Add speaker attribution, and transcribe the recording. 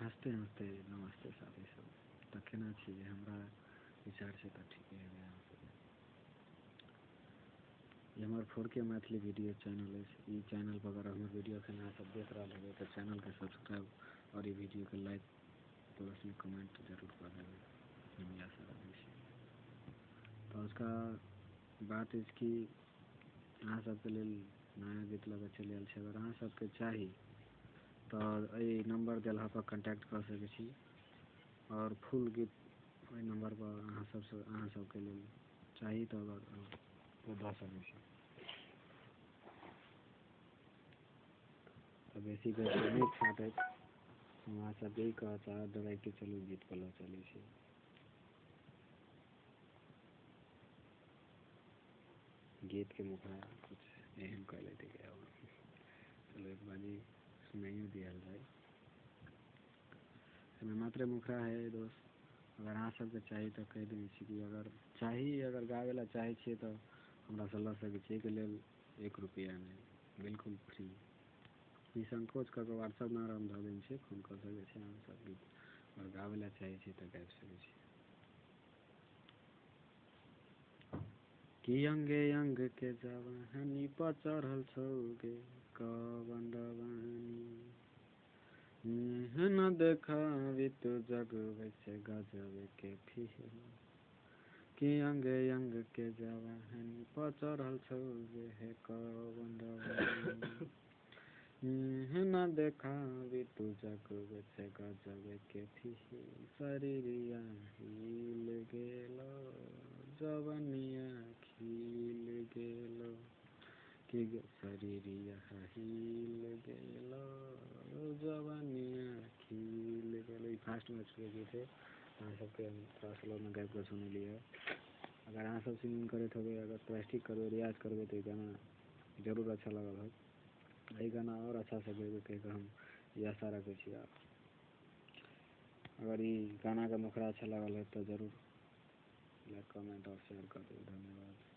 Speaker 1: हंसते हंसते नमस्ते साथी सब तखना चाहिए हमरा विचार से तो ठीक है। ये हमारे 4K मैथिली वीडियो चैनल है। ये चैनल पर अगर हमारे वीडियो के ना सब देख रहा लगे तो चैनल के सब्सक्राइब और ये वीडियो के लाइक प्लस में कमेंट जरूर कर देंगे। हम आशा रखें तो उसका बात इसकी अहाँ सबके लिए नया गीत लगे चलि आयल छै। अगर अहाँ सबके चाही तो ये नंबर दिला पर कांटेक्ट कर सके छी और फुल गीत वही नंबर पर अहाँ सबके लिए चाही तो अगर दऽ सकै छी। तो बेसी के नहीं छाटे अहाँ सब यही कह चाह डायरेक्ट चलू गीत पर लऽ चलै छी। गीत के मुखरा कुछ एहन कह लेते क्या चलो एक बाजी सुनाइयो दिया जाए। इसमें मात्र मुखरा है दोस्त। अगर अहाँ सबके चाही तो कह दें कि अगर चाही अगर गावे ला चाहे छे तो हमरा से लऽ सकै छी। के लेल 1 रुपया नहीं बिल्कुल फ्री निसंकोच करके व्हाट्सएप नंबर हम दऽ दें फोन कर सके छी। अहाँ सब गीत अगर गावे ला चाहे छी तो गाबि सकै छी। कि अंगे अंग के जवानी पर चढ़ल छौगे कवन रवानी न देखावी तो जग वैसे गजब के फिल्म। कि अंगे अंग के जवानी पर चढ़ल छौगे है कवन रवानी न देखावी तो जग वैसे गजब के फिल्म। शरीरिया हिल गेलो जवनिया खिल गेलो कि शरीरिया हिल गेलो जवनिया खिल गेलो। फास्ट में गीत है अहाँ सबके थोड़ा स्लो में गाबि के सुनलिए। अगर अहाँ सब सिंगिंग करते हो अगर प्रैक्टिस करबे रियाज करबे तो गाना जरूर अच्छा लगल हो। यही गाना और अच्छा से गेबे कह हम ये आशा रखे छी। अगर ये गाना का मुखरा अच्छा लगल है तो जरूर लाइक कमेंट और शेयर कर दो। धन्यवाद।